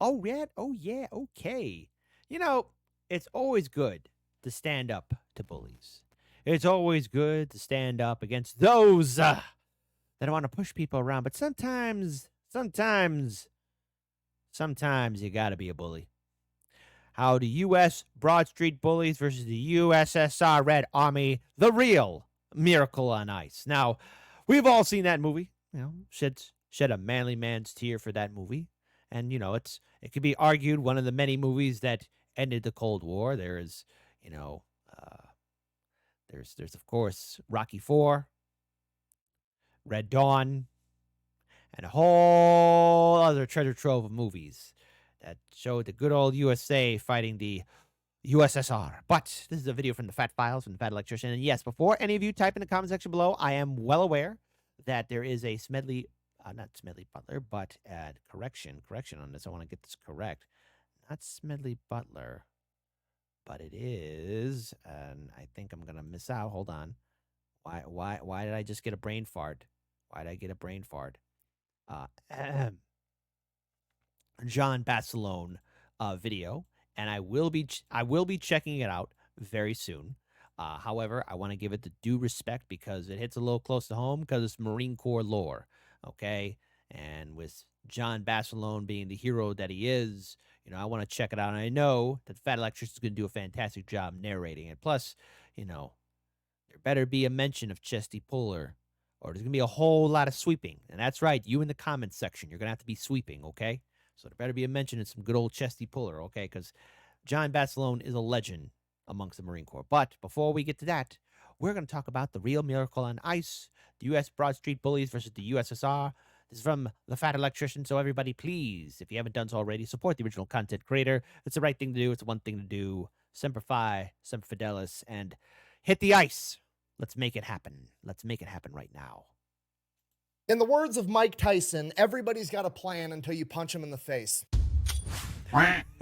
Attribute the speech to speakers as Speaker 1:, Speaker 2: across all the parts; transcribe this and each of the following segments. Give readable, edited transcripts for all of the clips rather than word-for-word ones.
Speaker 1: Oh, Red? Oh, yeah, okay. You know, it's always good to stand up to bullies. It's always good to stand up against those that want to push people around. But sometimes you got to be a bully. How the U.S. Broad Street Bullies versus the USSR Red Army, the real Miracle on Ice. Now, we've all seen that movie. You know, shed a manly man's tear for that movie. And it could be argued one of the many movies that ended the Cold War. There is, you know, there's of course Rocky IV, Red Dawn, and a whole other treasure trove of movies that showed the good old USA fighting the USSR. But this is a video from the Fat Files, from the Fat Electrician. And yes, before any of you type in the comment section below, I am well aware that there is a not Smedley Butler, but correction on this. I want to get this correct. Not Smedley Butler, but it is, and I think I'm gonna miss out. Hold on. Why did I just get a brain fart? Why did I get a brain fart? John Basilone video, and I will be checking it out very soon. However, I want to give it the due respect because it hits a little close to home because it's Marine Corps lore, okay? And with John Basilone being the hero that he is, I want to check it out. And I know that Fat Electrician is going to do a fantastic job narrating it. Plus, there better be a mention of Chesty Puller, or there's going to be a whole lot of sweeping. And that's right, you in the comments section, you're going to have to be sweeping, okay? So there better be a mention of some good old Chesty Puller, okay? Because John Basilone is a legend amongst the Marine Corps. But before we get to that, we're going to talk about the real Miracle on Ice, the U.S. Broad Street Bullies versus the USSR. This is from the Fat Electrician, so everybody, please, if you haven't done so already, support the original content creator. It's the right thing to do. It's the one thing to do. Semper Fi, Semper Fidelis, and hit the ice. Let's make it happen. Let's make it happen right now.
Speaker 2: In the words of Mike Tyson, everybody's got a plan until you punch him in the face.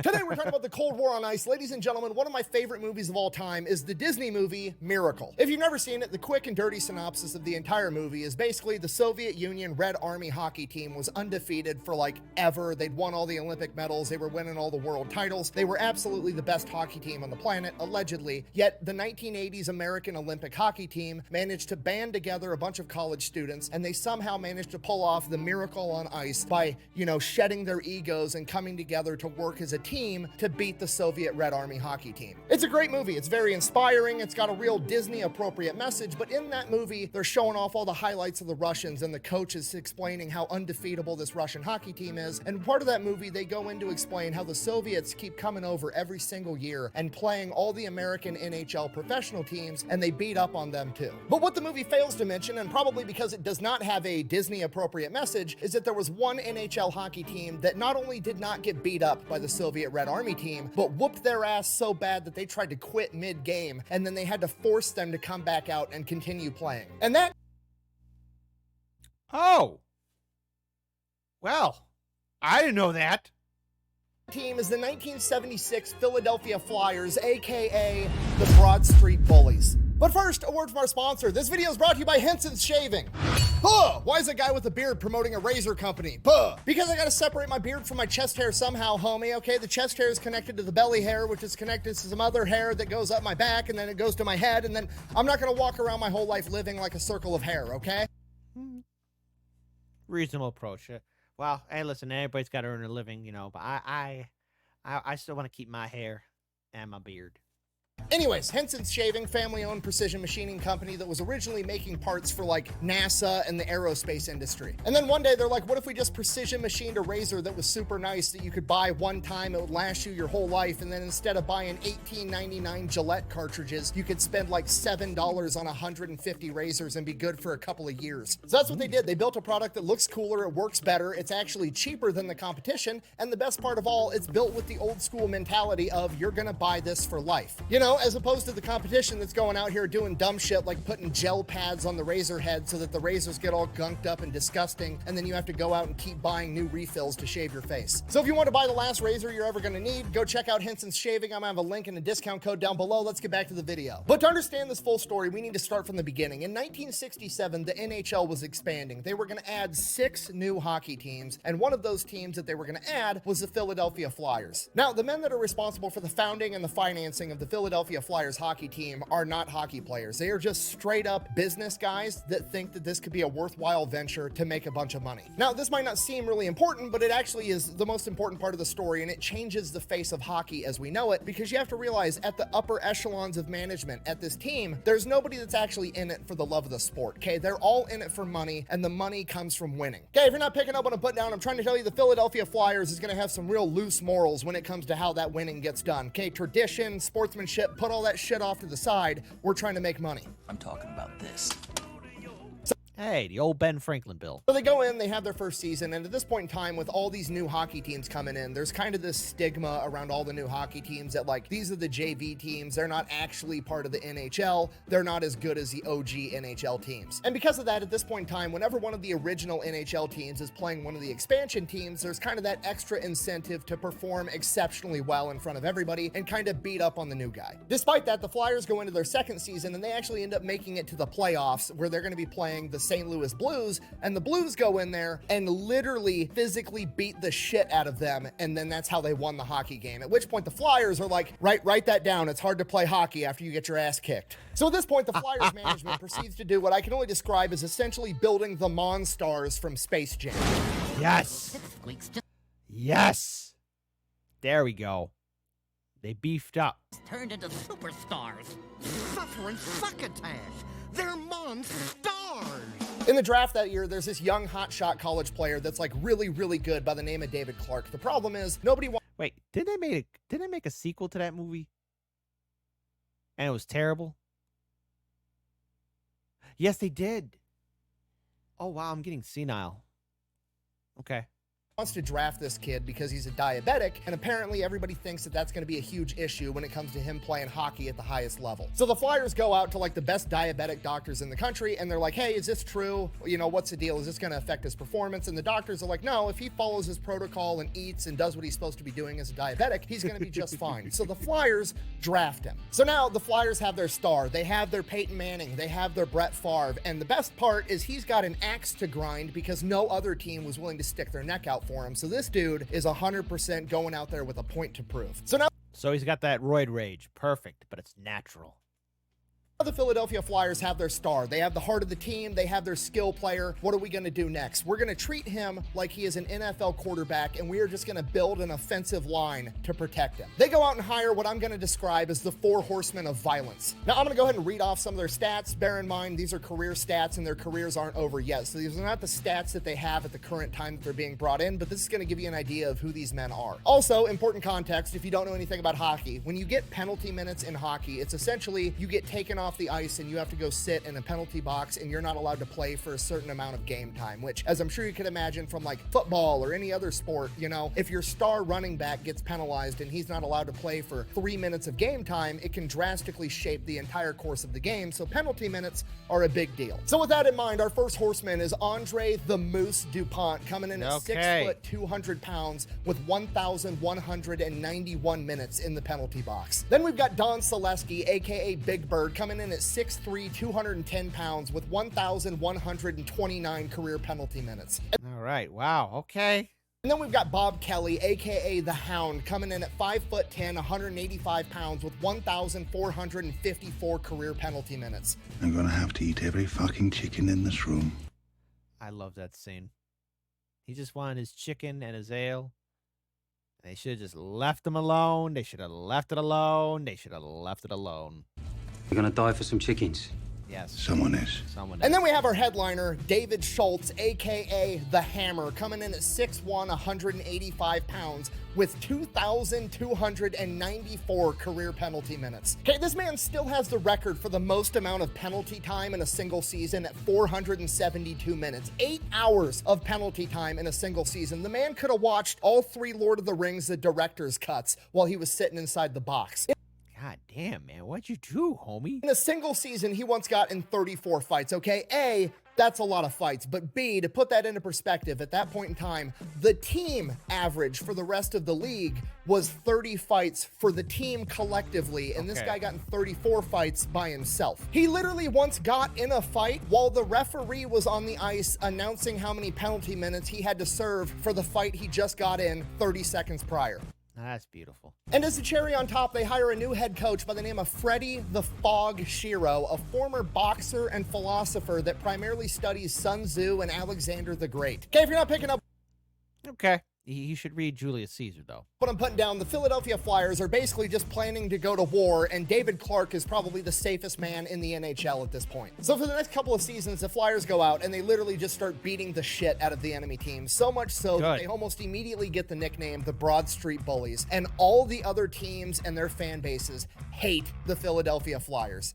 Speaker 2: Today we're talking about the Cold War on Ice. Ladies and gentlemen, one of my favorite movies of all time is the Disney movie Miracle. If you've never seen it, the quick and dirty synopsis of the entire movie is basically the Soviet Union Red Army hockey team was undefeated for like ever. They'd won all the Olympic medals. They were winning all the world titles. They were absolutely the best hockey team on the planet, allegedly. Yet the 1980s American Olympic hockey team managed to band together a bunch of college students, and they somehow managed to pull off the Miracle on Ice by, shedding their egos and coming together to work as a team to beat the Soviet Red Army hockey team. It's a great movie. It's very inspiring. It's got a real Disney appropriate message, but in that movie, they're showing off all the highlights of the Russians, and the coach is explaining how undefeatable this Russian hockey team is. And part of that movie, they go in to explain how the Soviets keep coming over every single year and playing all the American NHL professional teams, and they beat up on them too. But what the movie fails to mention, and probably because it does not have a Disney appropriate message, is that there was one NHL hockey team that not only did not get beat up by the Soviet Red Army team, but whooped their ass so bad that they tried to quit mid-game, and then they had to force them to come back out and continue playing. And that...
Speaker 1: Oh! Well, I didn't know that.
Speaker 2: Team is the 1976 Philadelphia Flyers, aka the Broad Street Bullies. But first, a word from our sponsor. This video is brought to you by Henson's Shaving. Why is a guy with a beard promoting a razor company? Because I gotta separate my beard from my chest hair somehow, homie, okay? The chest hair is connected to the belly hair, which is connected to some other hair that goes up my back, and then it goes to my head, and then I'm not gonna walk around my whole life living like a circle of hair, okay?
Speaker 1: Reasonable approach. Well, hey, listen, everybody's got to earn a living, but I still want to keep my hair and my beard.
Speaker 2: Anyways, Henson's Shaving, family-owned precision machining company that was originally making parts for like NASA and the aerospace industry. And then one day they're like, what if we just precision machined a razor that was super nice that you could buy one time, it would last you your whole life, and then instead of buying $18.99 Gillette cartridges, you could spend like $7 on 150 razors and be good for a couple of years. So that's what they did. They built a product that looks cooler, it works better, it's actually cheaper than the competition, and the best part of all, it's built with the old school mentality of you're gonna buy this for life. know, as opposed to the competition that's going out here doing dumb shit like putting gel pads on the razor head so that the razors get all gunked up and disgusting, and then you have to go out and keep buying new refills to shave your face. So if you want to buy the last razor you're ever going to need, go check out Henson's Shaving. I'm going to have a link and a discount code down below. Let's get back to the video. But to understand this full story, we need to start from the beginning. In 1967, the NHL was expanding. They were going to add 6 new hockey teams, and one of those teams that they were going to add was the Philadelphia Flyers. Now, the men that are responsible for the founding and the financing of the Philadelphia Flyers hockey team are not hockey players. They are just straight up business guys that think that this could be a worthwhile venture to make a bunch of money. Now, this might not seem really important, but it actually is the most important part of the story, and it changes the face of hockey as we know it, because you have to realize at the upper echelons of management at this team, there's nobody that's actually in it for the love of the sport, okay? They're all in it for money, and the money comes from winning. Okay, if you're not picking up on a put down, I'm trying to tell you the Philadelphia Flyers is going to have some real loose morals when it comes to how that winning gets done, okay? Tradition, sportsmanship, put all that shit off to the side. We're trying to make money.
Speaker 3: I'm talking about this.
Speaker 1: Hey, the old Ben Franklin bill.
Speaker 2: So they go in, they have their first season, and at this point in time, with all these new hockey teams coming in, there's kind of this stigma around all the new hockey teams that, like, these are the JV teams, they're not actually part of the NHL, they're not as good as the OG NHL teams. And because of that, at this point in time, whenever one of the original NHL teams is playing one of the expansion teams, there's kind of that extra incentive to perform exceptionally well in front of everybody and kind of beat up on the new guy. Despite that, the Flyers go into their second season, and they actually end up making it to the playoffs, where they're going to be playing the St. Louis Blues, and the Blues go in there and literally physically beat the shit out of them, and then that's how they won the hockey game. At which point the Flyers are like, write that down. It's hard to play hockey after you get your ass kicked. So at this point, the Flyers management proceeds to do what I can only describe as essentially building the Monstars from Space Jam.
Speaker 1: Yes. Yes. There we go. They beefed up.
Speaker 4: Turned into superstars. Suffering succotash. They're monstars.
Speaker 2: In the draft that year, there's this young hotshot college player that's like really, really good by the name of David Clark. The problem is nobody wants.
Speaker 1: Wait, didn't they make a sequel to that movie? And it was terrible? Yes, they did. Oh, wow, I'm getting senile. Okay.
Speaker 2: Wants to draft this kid because he's a diabetic, and apparently everybody thinks that that's going to be a huge issue when it comes to him playing hockey at the highest level. So the Flyers go out to like the best diabetic doctors in the country, and they're like, hey, is this true? You know, what's the deal? Is this going to affect his performance? And the doctors are like, no, if he follows his protocol and eats and does what he's supposed to be doing as a diabetic, he's going to be just fine. So the Flyers draft him. So now the Flyers have their star. They have their Peyton Manning. They have their Brett Favre. And the best part is he's got an axe to grind because no other team was willing to stick their neck out for him. So this dude is 100% going out there with a point to prove.
Speaker 1: So he's got that roid rage. Perfect, but it's natural.
Speaker 2: The Philadelphia Flyers have their star. They have the heart of the team. They have their skill player. What are we going to do next? We're going to treat him like he is an NFL quarterback, and we are just going to build an offensive line to protect him. They go out and hire what I'm going to describe as the 4 horsemen of violence. Now, I'm going to go ahead and read off some of their stats. Bear in mind, these are career stats, and their careers aren't over yet. So these are not the stats that they have at the current time that they're being brought in, but this is going to give you an idea of who these men are. Also, important context, if you don't know anything about hockey, when you get penalty minutes in hockey, it's essentially you get taken off the ice and you have to go sit in a penalty box, and you're not allowed to play for a certain amount of game time, which, as I'm sure you can imagine from like football or any other sport, you know, if your star running back gets penalized and he's not allowed to play for 3 minutes of game time, it can drastically shape the entire course of the game. So penalty minutes are a big deal. So with that in mind, our first horseman is Andre the Moose DuPont, coming in at 6 foot 200 pounds with 1,191 minutes in the penalty box. Then we've got Don Selesky, aka Big Bird, coming in at 6'3", 210 pounds with 1,129 career penalty minutes.
Speaker 1: All right. Wow. Okay.
Speaker 2: And then we've got Bob Kelly, aka The Hound, coming in at 5'10", 185 pounds with 1,454 career penalty minutes.
Speaker 5: I'm gonna have to eat every fucking chicken in this room.
Speaker 1: I love that scene. He just wanted his chicken and his ale. They should have just left him alone. They should have left it alone. They should have left it alone.
Speaker 3: You're gonna die for some chickens.
Speaker 1: Yes.
Speaker 5: Someone is.
Speaker 2: And then we have our headliner, David Schultz, aka The Hammer, coming in at 6'1", 185 pounds with 2,294 career penalty minutes. Okay, this man still has the record for the most amount of penalty time in a single season at 472 minutes. 8 hours of penalty time in a single season. The man could have watched all 3 Lord of the Rings, the director's cuts, while he was sitting inside the box.
Speaker 1: God damn, man, what'd you do, homie?
Speaker 2: In a single season, he once got in 34 fights, okay? A, that's a lot of fights. But B, to put that into perspective, at that point in time, the team average for the rest of the league was 30 fights for the team collectively, and this guy got in 34 fights by himself. He literally once got in a fight while the referee was on the ice announcing how many penalty minutes he had to serve for the fight he just got in 30 seconds prior.
Speaker 1: That's beautiful.
Speaker 2: And as a cherry on top, they hire a new head coach by the name of Freddie the Fog Shiro, a former boxer and philosopher that primarily studies Sun Tzu and Alexander the Great. Okay, if you're not picking up
Speaker 1: Okay. You should read Julius Caesar, though.
Speaker 2: what I'm putting down, the Philadelphia Flyers are basically just planning to go to war, and David Clark is probably the safest man in the NHL at this point. So for the next couple of seasons, the Flyers go out and they literally just start beating the shit out of the enemy team, so much so that they almost immediately get the nickname the Broad Street Bullies, and all the other teams and their fan bases hate the Philadelphia Flyers.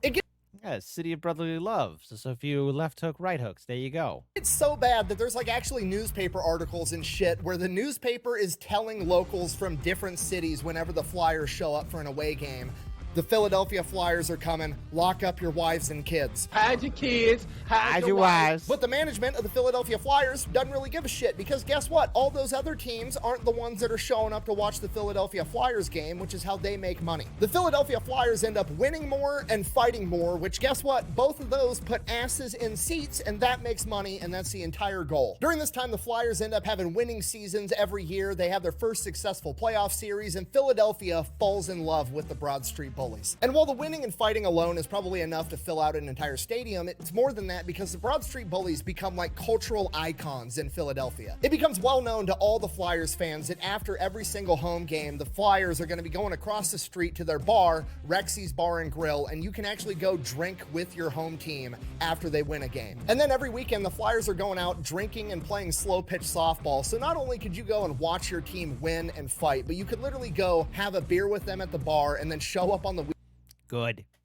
Speaker 1: Yeah, city of brotherly love. So if you left hook, right hooks, there you go.
Speaker 2: It's so bad that there's like actually newspaper articles and shit where the newspaper is telling locals from different cities whenever the Flyers show up for an away game, the Philadelphia Flyers are coming, lock up your wives and kids.
Speaker 6: Hide your kids,
Speaker 1: Hide your wives.
Speaker 2: But the management of the Philadelphia Flyers doesn't really give a shit, because guess what? All those other teams aren't the ones that are showing up to watch the Philadelphia Flyers game, which is how they make money. The Philadelphia Flyers end up winning more and fighting more, which guess what? Both of those put asses in seats, and that makes money, and that's the entire goal. During this time, the Flyers end up having winning seasons every year. They have their first successful playoff series, and Philadelphia falls in love with the Broad Street Bullies. And while the winning and fighting alone is probably enough to fill out an entire stadium, it's more than that, because the Broad Street Bullies become like cultural icons in Philadelphia. It becomes well known to all the Flyers fans that after every single home game, the Flyers are going to be going across the street to their bar, Rexy's Bar and Grill, and you can actually go drink with your home team after they win a game. And then every weekend, the Flyers are going out drinking and playing slow pitch softball. So not only could you go and watch your team win and fight, but you could literally go have a beer with them at the bar and then show up on the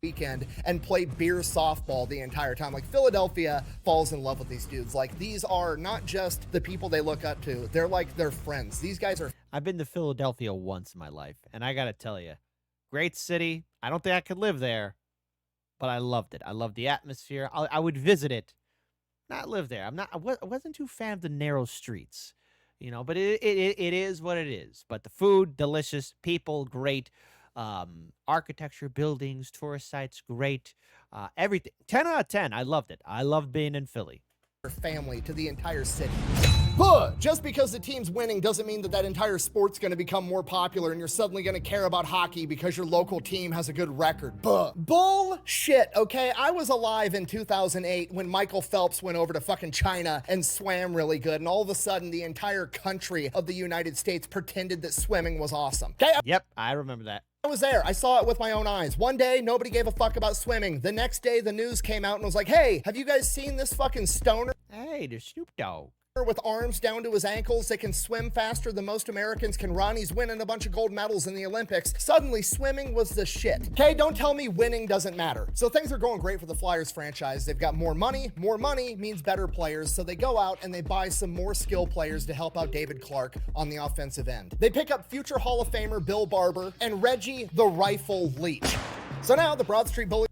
Speaker 2: weekend and play beer softball the entire time. Like, Philadelphia falls in love with these dudes. Like, these are not just the people they look up to, they're like their friends. These guys are...
Speaker 1: I've been to Philadelphia once in my life, and I gotta tell you, great city. I don't think I could live there, but I loved it. I loved the atmosphere. I would visit it, not live there. I wasn't too fan of the narrow streets, you know, but it is what it is. But the food, delicious, people, great. Architecture, buildings, tourist sites, great. Everything. 10 out of 10. I loved it. I loved being in Philly.
Speaker 2: Family to the entire city. But just because the team's winning doesn't mean that that entire sport's going to become more popular and you're suddenly going to care about hockey because your local team has a good record. Bullshit, okay? I was alive in 2008 when Michael Phelps went over to fucking China and swam really good, and all of a sudden the entire country of the United States pretended that swimming was awesome. Okay?
Speaker 1: Yep, I remember that.
Speaker 2: I was there. I saw it with my own eyes. One day, nobody gave a fuck about swimming. The next day, the news came out and was like, hey, have you guys seen this fucking stoner
Speaker 1: Hey, there's Snoop Dogg.
Speaker 2: with arms down to his ankles that can swim faster than most Americans can run? He's winning a bunch of gold medals in the Olympics. Suddenly, swimming was the shit. Okay, don't tell me winning doesn't matter. So things are going great for the Flyers franchise. They've got more money. More money means better players. So they go out and they buy some more skill players to help out David Clark on the offensive end. They pick up future Hall of Famer Bill Barber and Reggie the Rifle Leach. So now the Broad Street Bullies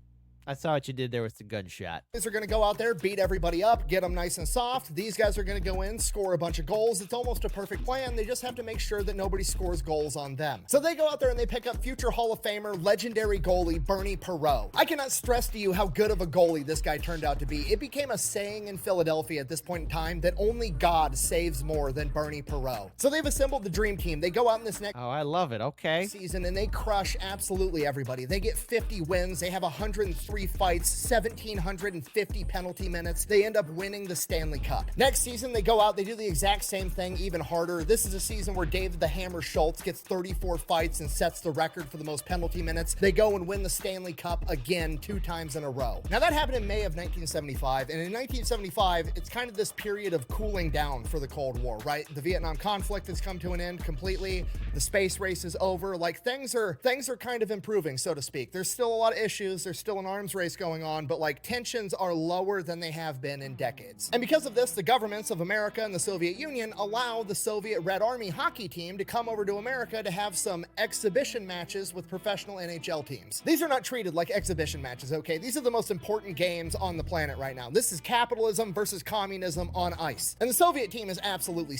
Speaker 1: I saw what you did there with the gunshot.
Speaker 2: are going to go out there, beat everybody up, get them nice and soft. These guys are going to go in, score a bunch of goals. It's almost a perfect plan. They just have to make sure that nobody scores goals on them. So they go out there and they pick up future Hall of Famer, legendary goalie, Bernie Perreault. I cannot stress to you how good of a goalie this guy turned out to be. It became a saying in Philadelphia at this point in time that only God saves more than Bernie Perreault. So they've assembled the dream team. They go out in this next
Speaker 1: Oh, I love it. Okay.
Speaker 2: season and they crush absolutely everybody. They get 50 wins. They have 103 fights, 1,750 penalty minutes. They end up winning the Stanley Cup. Next season, they go out, they do the exact same thing, even harder. This is a season where David the Hammer Schultz gets 34 fights and sets the record for the most penalty minutes. They go and win the Stanley Cup again 2 times in a row. Now, that happened in May of 1975, and in 1975, it's kind of this period of cooling down for the Cold War, right? The Vietnam conflict has come to an end completely. The space race is over. Like, things are kind of improving, so to speak. There's still a lot of issues. There's still an arms arms race going on, but like tensions are lower than they have been in decades. And because of this, the governments of America and the Soviet Union allow the Soviet Red Army hockey team to come over to America to have some exhibition matches with professional NHL teams. These are not treated like exhibition matches, okay? These are the most important games on the planet right now. This is capitalism versus communism on ice. And the Soviet team is absolutely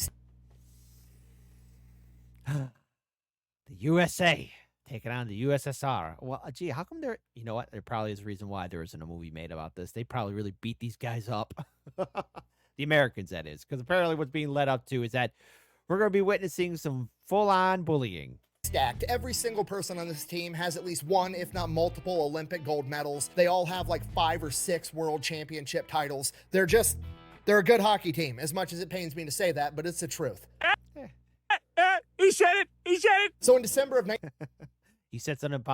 Speaker 1: The USA taking on the USSR. Well, gee, how come there? You know what? There probably is a reason why there isn't a movie made about this. They probably really beat these guys up. The Americans, that is. Because apparently what's being led up to is that we're going to be witnessing some full-on bullying.
Speaker 2: stacked. Every single person on this team has at least one, if not multiple, Olympic gold medals. They all have like 5 or 6 world championship titles. They're a good hockey team, as much as it pains me to say that, but it's the truth.
Speaker 6: He said it. He said it.
Speaker 2: So in December of
Speaker 1: He said something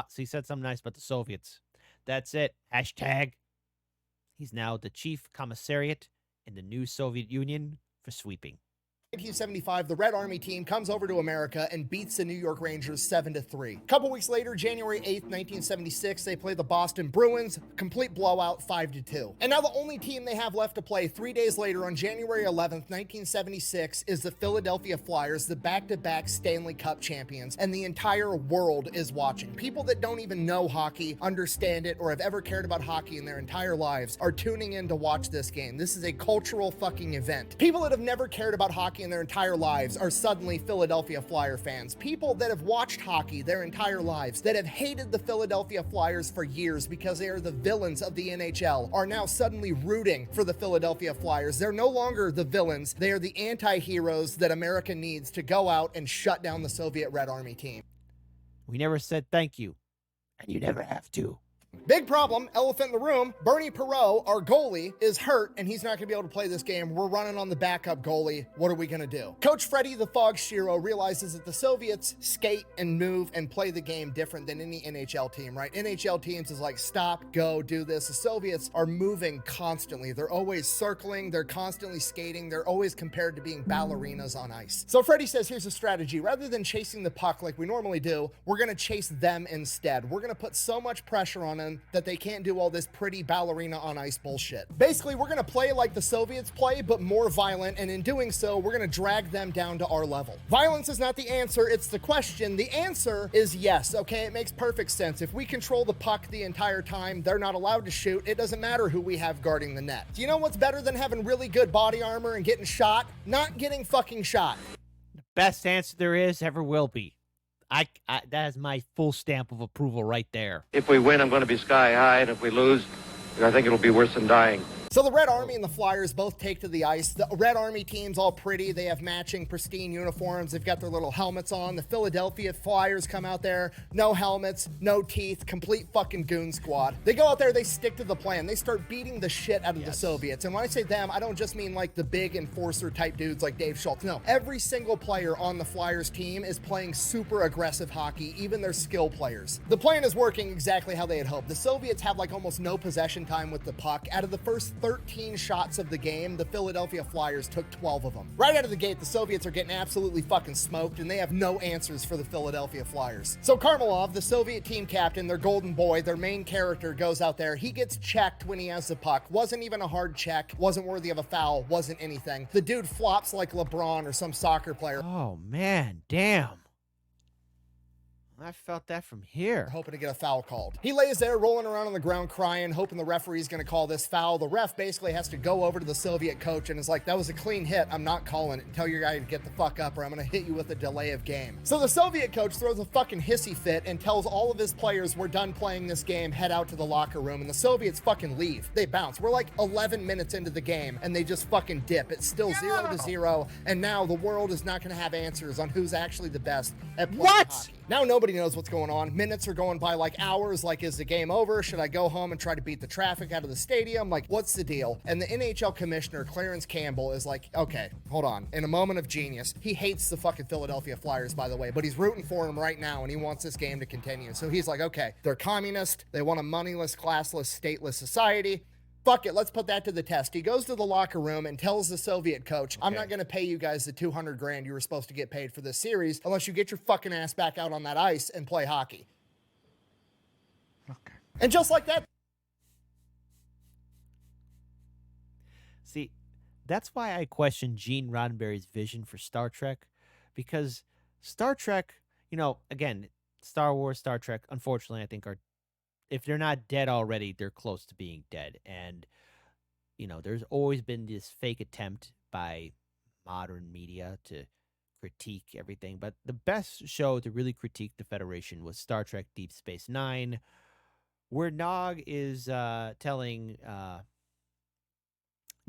Speaker 1: nice about the Soviets. That's it. Hashtag. He's now the chief commissariat in the new Soviet Union for sweeping.
Speaker 2: 1975, the Red Army team comes over to America and beats the New York Rangers 7-3. A couple weeks later, January 8th, 1976, they play the Boston Bruins, complete blowout 5-2. And now the only team they have left to play 3 days later on January 11th, 1976 is the Philadelphia Flyers, the back-to-back Stanley Cup champions, and the entire world is watching. People that don't even know hockey, understand it, or have ever cared about hockey in their entire lives are tuning in to watch this game. This is a cultural fucking event. People that have never cared about hockey in their entire lives are suddenly Philadelphia Flyer fans. People that have watched hockey their entire lives, that have hated the Philadelphia Flyers for years because they are the villains of the NHL, are now suddenly rooting for the Philadelphia Flyers. They're no longer the villains. They are the anti-heroes that America needs to go out and shut down the Soviet Red Army team.
Speaker 1: We never said thank you, and you never have to.
Speaker 2: Big problem, elephant in the room, Bernie Perreault, our goalie, is hurt and he's not going to be able to play this game. We're running on the backup goalie. What are we going to do? Coach Freddie the Fog Shiro realizes that the Soviets skate and move and play the game different than any NHL team, right? NHL teams is like, stop, go, do this. The Soviets are moving constantly. They're always circling. They're constantly skating. They're always compared to being ballerinas on ice. So Freddie says, here's a strategy. Rather than chasing the puck like we normally do, we're going to chase them instead. We're going to put so much pressure on them that they can't do all this pretty ballerina on ice bullshit. Basically, we're gonna play like the Soviets play, but more violent, and in doing so, we're gonna drag them down to our level. Violence is not the answer, it's the question. The answer is yes, okay? It makes perfect sense. If we control the puck the entire time, they're not allowed to shoot. It doesn't matter who we have guarding the net. Do you know what's better than having really good body armor and getting shot? Not getting fucking shot.
Speaker 1: Best answer there is, ever will be. That is my full stamp of approval right there.
Speaker 7: If we win, I'm going to be sky high, and if we lose, I think it'll be worse than dying.
Speaker 2: So the Red Army and the Flyers both take to the ice. The Red Army team's all pretty. They have matching pristine uniforms. They've got their little helmets on. The Philadelphia Flyers come out there, no helmets, no teeth, complete fucking goon squad. They go out there, they stick to the plan. They start beating the shit out of the Soviets. And when I say them, I don't just mean like the big enforcer type dudes like Dave Schultz. No, every single player on the Flyers team is playing super aggressive hockey, even their skill players. The plan is working exactly how they had hoped. The Soviets have like almost no possession time with the puck. Out of the first 13 shots of the game, the Philadelphia Flyers took 12 of them. Right out of the gate, the Soviets are getting absolutely fucking smoked, and they have no answers for the Philadelphia Flyers. So Karmelov, the Soviet team captain, their golden boy, their main character, goes out there. He gets checked when he has the puck. Wasn't even a hard check, wasn't worthy of a foul, wasn't anything. The dude flops like LeBron or some soccer player.
Speaker 1: Oh, man, damn. I felt that from here.
Speaker 2: Hoping to get a foul called. He lays there rolling around on the ground crying, hoping the referee's going to call this foul. The ref basically has to go over to the Soviet coach and is like, that was a clean hit. I'm not calling it. Tell your guy to get the fuck up or I'm going to hit you with a delay of game. So the Soviet coach throws a fucking hissy fit and tells all of his players, we're done playing this game, head out to the locker room. And the Soviets fucking leave. They bounce. We're like 11 minutes into the game and they just fucking dip. It's still 0-0. And now the world is not going to have answers on who's actually the best at playing hockey. Now nobody knows what's going on. Minutes are going by like hours. Like, is the game over? Should I go home and try to beat the traffic out of the stadium? Like, what's the deal? And the NHL commissioner, Clarence Campbell, is like, okay, hold on. In a moment of genius, he hates the fucking Philadelphia Flyers, by the way, but he's rooting for them right now, and he wants this game to continue. So he's like, okay, they're communist. They want a moneyless, classless, stateless society. Fuck it, let's put that to the test. He goes to the locker room and tells the Soviet coach, I'm not going to pay you guys the $200,000 you were supposed to get paid for this series unless you get your fucking ass back out on that ice and play hockey. Okay. And just like that,
Speaker 1: That's why I question Gene Roddenberry's vision for Star Trek, because Star Trek, again, Star Wars, Star Trek, unfortunately, I think are, if they're not dead already, they're close to being dead. And, there's always been this fake attempt by modern media to critique everything. But the best show to really critique the Federation was Star Trek Deep Space Nine, where Nog is telling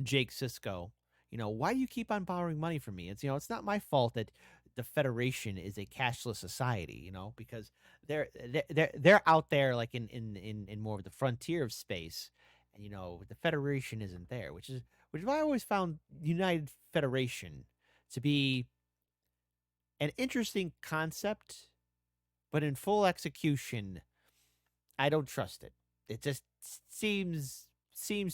Speaker 1: Jake Sisko, why do you keep on borrowing money from me? It's not my fault that the Federation is a cashless society, because they're out there like in more of the frontier of space, and the Federation isn't there, which is why I always found United Federation to be an interesting concept, but in full execution, I don't trust it. It just seems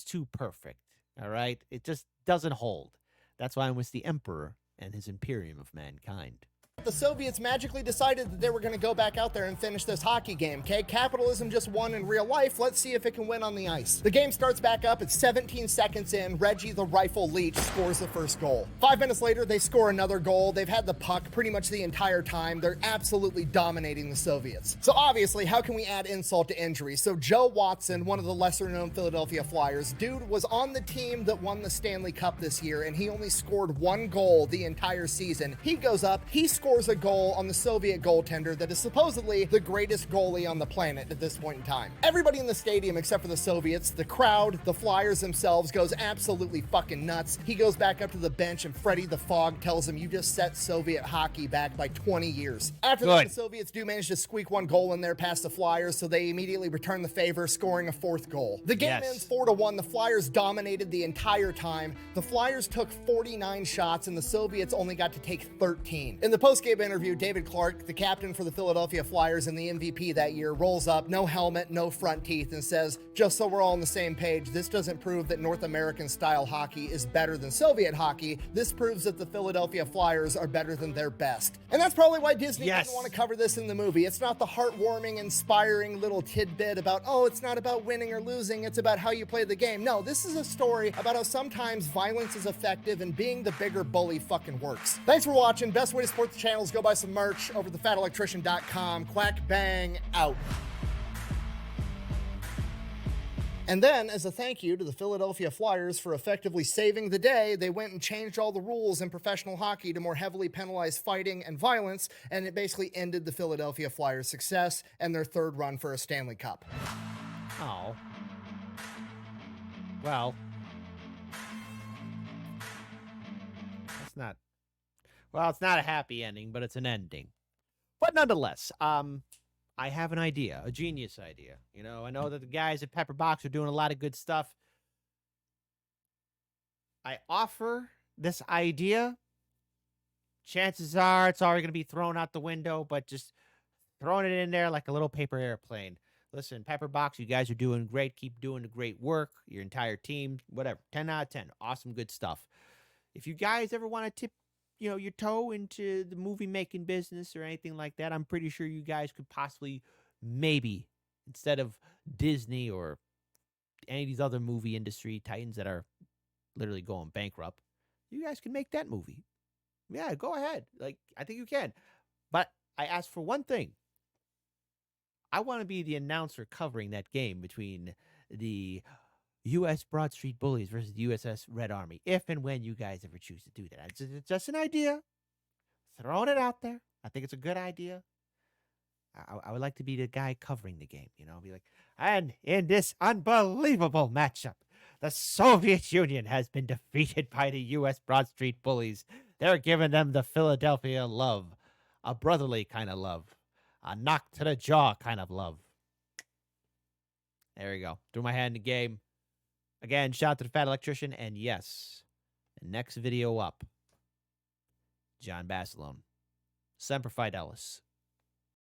Speaker 1: too perfect. All right, it just doesn't hold. That's why I'm with the Emperor and his Imperium of Mankind.
Speaker 2: The Soviets magically decided that they were going to go back out there and finish this hockey game, okay? Capitalism just won in real life. Let's see if it can win on the ice. The game starts back up. It's 17 seconds in. Reggie the Rifle Leach scores the first goal. 5 minutes later, they score another goal. They've had the puck pretty much the entire time. They're absolutely dominating the Soviets. So obviously, how can we add insult to injury? So Joe Watson, one of the lesser-known Philadelphia Flyers, dude was on the team that won the Stanley Cup this year, and he only scored 1 goal the entire season. He goes up, he scores a goal on the Soviet goaltender that is supposedly the greatest goalie on the planet at this point in time. Everybody in the stadium except for the Soviets, the crowd, the Flyers themselves, goes absolutely fucking nuts. He goes back up to the bench and Freddie the Fog tells him, you just set Soviet hockey back by 20 years. After that, the Soviets do manage to squeak 1 goal in there past the Flyers, so they immediately return the favor, scoring a 4th goal. The game ends 4-1. The Flyers dominated the entire time. The Flyers took 49 shots and the Soviets only got to take 13. In the post-game interview, David Clark, the captain for the Philadelphia Flyers and the MVP that year, rolls up, no helmet, no front teeth, and says, just so we're all on the same page, this doesn't prove that North American style hockey is better than Soviet hockey. This proves that the Philadelphia Flyers are better than their best. And that's probably why Disney didn't want to cover this in the movie. It's not the heartwarming, inspiring little tidbit about, oh, it's not about winning or losing, it's about how you play the game. No, this is a story about how sometimes violence is effective and being the bigger bully fucking works. Thanks for watching. Best way to support the channel is go buy some merch over at thefatelectrician.com. Quack bang out. And then, as a thank you to the Philadelphia Flyers for effectively saving the day, they went and changed all the rules in professional hockey to more heavily penalize fighting and violence, and it basically ended the Philadelphia Flyers' success and their 3rd run for a Stanley Cup.
Speaker 1: Oh. Well. It's not a happy ending, but it's an ending. But nonetheless, I have an idea, a genius idea. I know that the guys at Pepper Box are doing a lot of good stuff. I offer this idea. Chances are it's already going to be thrown out the window, but just throwing it in there like a little paper airplane. Listen, Pepper Box, you guys are doing great. Keep doing the great work. Your entire team, whatever. 10 out of 10. Awesome, good stuff. If you guys ever want to tip your toe into the movie making business or anything like that, I'm pretty sure you guys could possibly, maybe, instead of Disney or any of these other movie industry titans that are literally going bankrupt, you guys can make that movie. Yeah, go ahead. I think you can. But I ask for one thing. I want to be the announcer covering that game between the U.S. Broad Street Bullies versus the USS Red Army, if and when you guys ever choose to do that. It's just an idea. Throwing it out there. I think it's a good idea. I would like to be the guy covering the game, be like, and in this unbelievable matchup, the Soviet Union has been defeated by the U.S. Broad Street Bullies. They're giving them the Philadelphia love, a brotherly kind of love, a knock to the jaw kind of love. There we go. Threw my hand in the game. Again, shout out to the Fat Electrician, and yes, the next video up, John Basilone. Semper Fidelis.